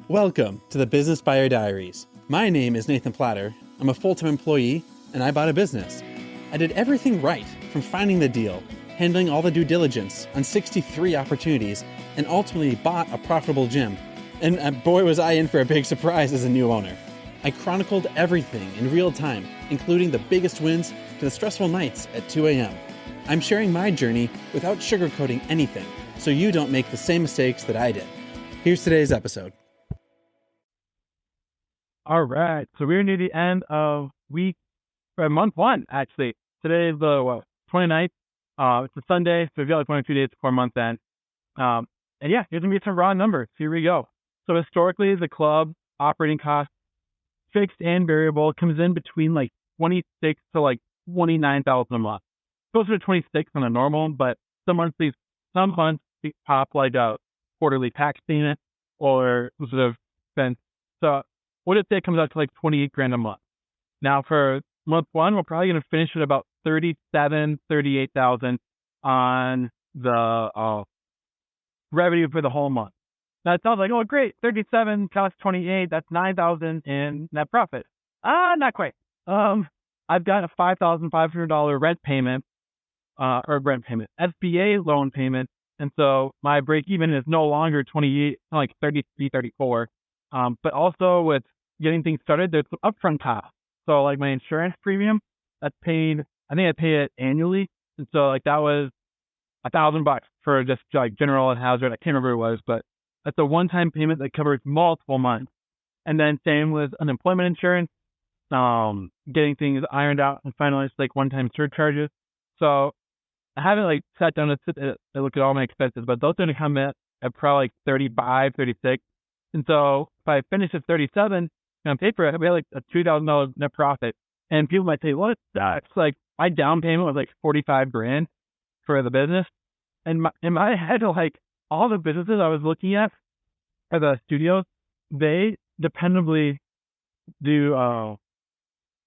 Welcome to the Business Buyer Diaries. My name is Nathan Platter. I'm a full-time employee, and I bought a business. I did everything right, from finding the deal, handling all the due diligence on 63 opportunities, and ultimately bought a profitable gym. And boy, was I in for a big surprise as a new owner. I chronicled everything in real time, including the biggest wins to the stressful nights at 2 a.m. I'm sharing my journey without sugarcoating anything, so you don't make the same mistakes that I did. Here's today's episode. All right, so we're near the end of month one, actually. Today is the 29th. It's a Sunday, so we've got like 22 days before month end. And yeah, here's going to be some raw numbers. Here we go. So historically, the club operating cost, fixed and variable, comes in between like 26 to like 29,000 a month. Closer to 26 on a normal, but some months pop like a quarterly tax payment or sort of expense. So what if it comes out to like 28 grand a month? Now for month one, we're probably going to finish at about 38,000 on the revenue for the whole month. Now it sounds like, oh great, 37 costs 28, that's 9,000 in net profit. Not quite. I've got a $5,500 rent payment, SBA loan payment, and so my break even is no longer 28, like 33, 34. But also with getting things started, there's some upfront costs. So like my insurance premium, that's paid, I think I pay it annually. And so like that was $1,000 for just like general and hazard. I can't remember what it was, but that's a one-time payment that covers multiple months. And then same with unemployment insurance, getting things ironed out and finalized, like one-time surcharges. So I haven't like sat down and look at all my expenses, but those are going to come at probably like 35, 36. And so if I finish at 37 and on paper, I'll be like a $2,000 net profit. And people might say, what? That's like my down payment was like 45 grand for the business. And in my head, like all the businesses I was looking at the studios, they dependably do,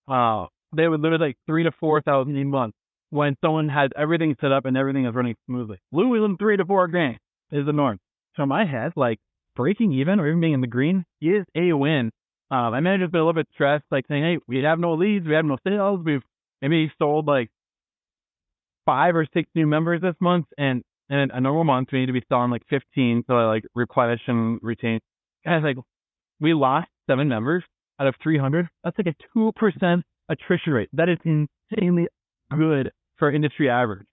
they would lose like 3,000 to 4,000 a month when someone has everything set up and everything is running smoothly. Losing 3 to 4 grand is the norm. So in my head, like, breaking even or even being in the green is a win. My manager's been a little bit stressed, like saying, hey, we have no leads, we have no sales, we've maybe sold like 5 or 6 new members this month, and in a normal month we need to be selling like 15 to like replenish and retain. Guys, like we lost 7 members out of 300. That's like a 2% attrition rate. That is insanely good for industry average.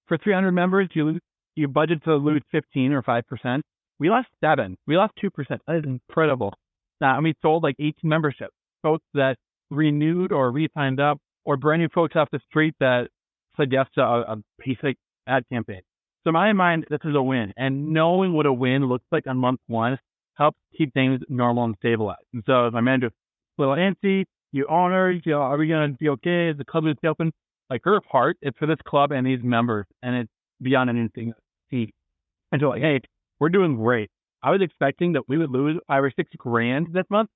For 300 members, you budget to lose 15 or 5%. We lost 7. We lost 2%. That is incredible. Now, and we sold like 18 memberships, folks that renewed or re-signed up, or brand new folks off the street that said yes to a basic ad campaign. So in my mind, this is a win. And knowing what a win looks like on month one helps keep things normal and stabilized. And so as my manager, little antsy, you owner, are we going to be okay? Is the club going to stay open? Like her heart is for this club and these members, and it's beyond anything. And so like, hey, we're doing great. I was expecting that we would lose 5 or 6 grand this month.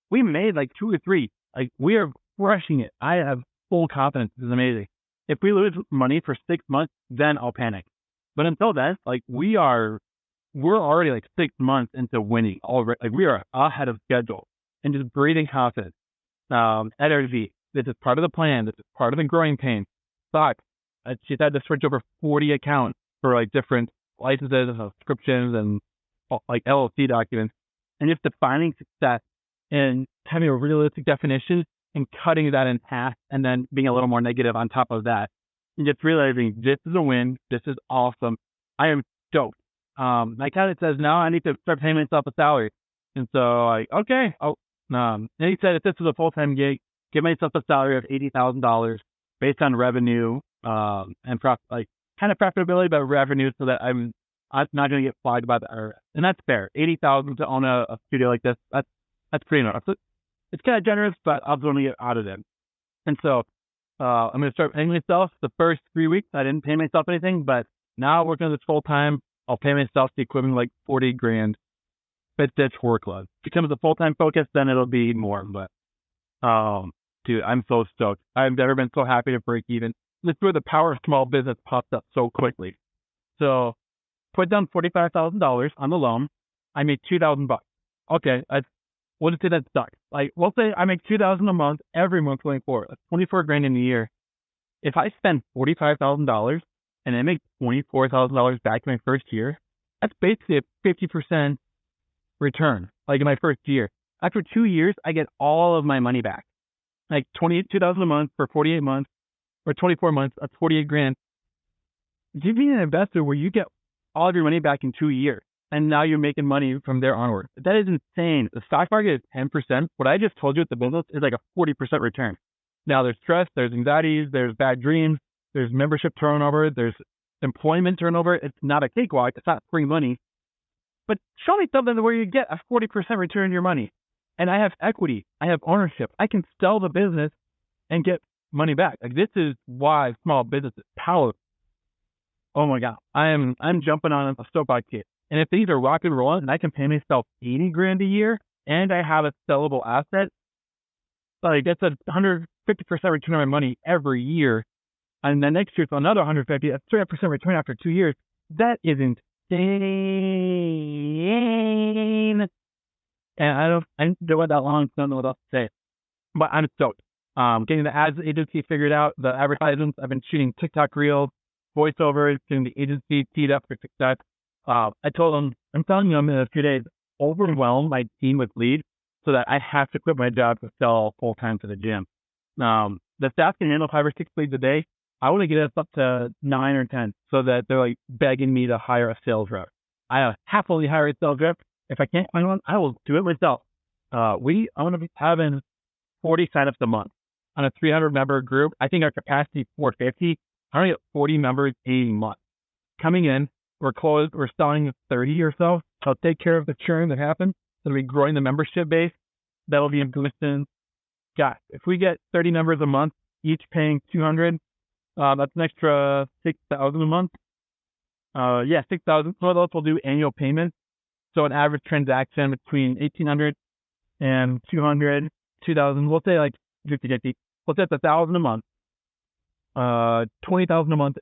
We made like 2 or 3. Like we are crushing it. I have full confidence. This is amazing. If we lose money for 6 months, then I'll panic. But until then, like we're already like 6 months into winning already. Like we are ahead of schedule and just breathing confidence. At RV, this is part of the plan. This is part of the growing pain. Sucks. She's had to switch over 40 accounts for like different licenses and subscriptions and like LLC documents, and just defining success and having a realistic definition and cutting that in half and then being a little more negative on top of that and just realizing this is a win. This is awesome. I am stoked. My accountant says now I need to start paying myself a salary. And so like, okay. And he said if this was a full-time gig, give myself a salary of $80,000 based on revenue, and kind of profitability, but revenue, so that I'm not going to get flagged by the IRS. And that's fair. $80,000 to own a studio like this, that's pretty nice. It's kind of generous, but I'm going to get out of it. And so I'm going to start paying myself. The first 3 weeks, I didn't pay myself anything, but now working this full time, I'll pay myself the equivalent of like 40 grand. But that's workload. If it becomes a full-time focus, then it'll be more. But dude, I'm so stoked. I've never been so happy to break even. This is where the power of small business popped up so quickly. So put down $45,000 on the loan. I made $2,000. Okay, we'll just say that sucks. Like, we'll say I make $2,000 a month every month going forward. That's 24 grand in a year. If I spend $45,000 and I make $24,000 back in my first year, that's basically a 50% return, like in my first year. After 2 years, I get all of my money back. Like $22,000 a month for 48 months or 24 months, that's 48 grand. Give me an investor where you get all of your money back in 2 years and now you're making money from there onward. That is insane. The stock market is 10%. What I just told you at the business is like a 40% return. Now there's stress, there's anxieties, there's bad dreams, there's membership turnover, there's employment turnover. It's not a cakewalk. It's not free money. But show me something where you get a 40% return on your money. And I have equity. I have ownership. I can sell the business and get money back. Like, this is why small business is powerful. Oh my God. I'm jumping on a soapbox here. And if these are rock and rolling and I can pay myself 80 grand a year and I have a sellable asset, like, that's a 150% return on my money every year. And then next year it's another 150, that's 300% return after 2 years. That is insane. And I didn't do it that long, so I don't know what else to say. But I'm stoked. Getting the ads agency figured out, the advertisements. I've been shooting TikTok reels, voiceovers, getting the agency teed up for success. I told them, I'm telling you, I'm in a few days overwhelm my team with leads so that I have to quit my job to sell full time to the gym. The staff can handle 5 or 6 leads a day. I want to get us up to 9 or 10 so that they're like begging me to hire a sales rep. I happily hire a sales rep. If I can't find one, I will do it myself. I'm going to be having 40 signups a month on a 300 member group. I think our capacity is 450. I only get 40 members a month coming in. We're selling 30 or so. I'll take care of the churn that happens. That'll be growing the membership base. That'll be in commission. Gosh, if we get 30 members a month, each paying 200, that's an extra 6,000 a month. 6,000. Some of those will do annual payments. So an average transaction between 1,800 and 200, 2,000. We'll say like 50-50. We'll say it's 1,000 a month. 20,000 a month.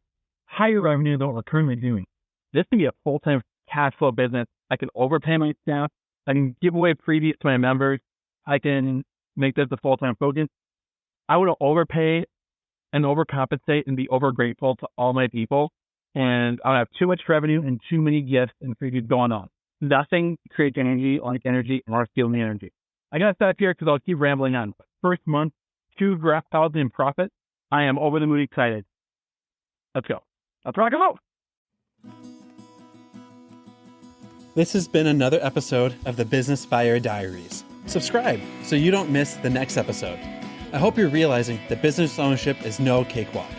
Higher revenue than what we're currently doing. This can be a full-time cash flow business. I can overpay my staff. I can give away freebies to my members. I can make this a full-time focus. I would overpay and overcompensate and be overgrateful to all my people. And I'll have too much revenue and too many gifts and freebies going on. Nothing creates energy like energy and more feeling the energy. I got to stop here because I'll keep rambling on. First month, 2 $2,000 in profit. I am over the moon excited. Let's go. Let's rock and roll. This has been another episode of the Business Buyer Diaries. Subscribe so you don't miss the next episode. I hope you're realizing that business ownership is no cakewalk.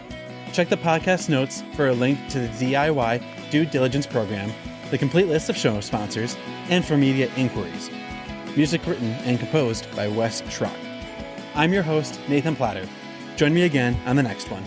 Check the podcast notes for a link to the DIY Due Diligence program, the complete list of show sponsors, and for media inquiries. Music written and composed by Wes Schrock. I'm your host, Nathan Platter. Join me again on the next one.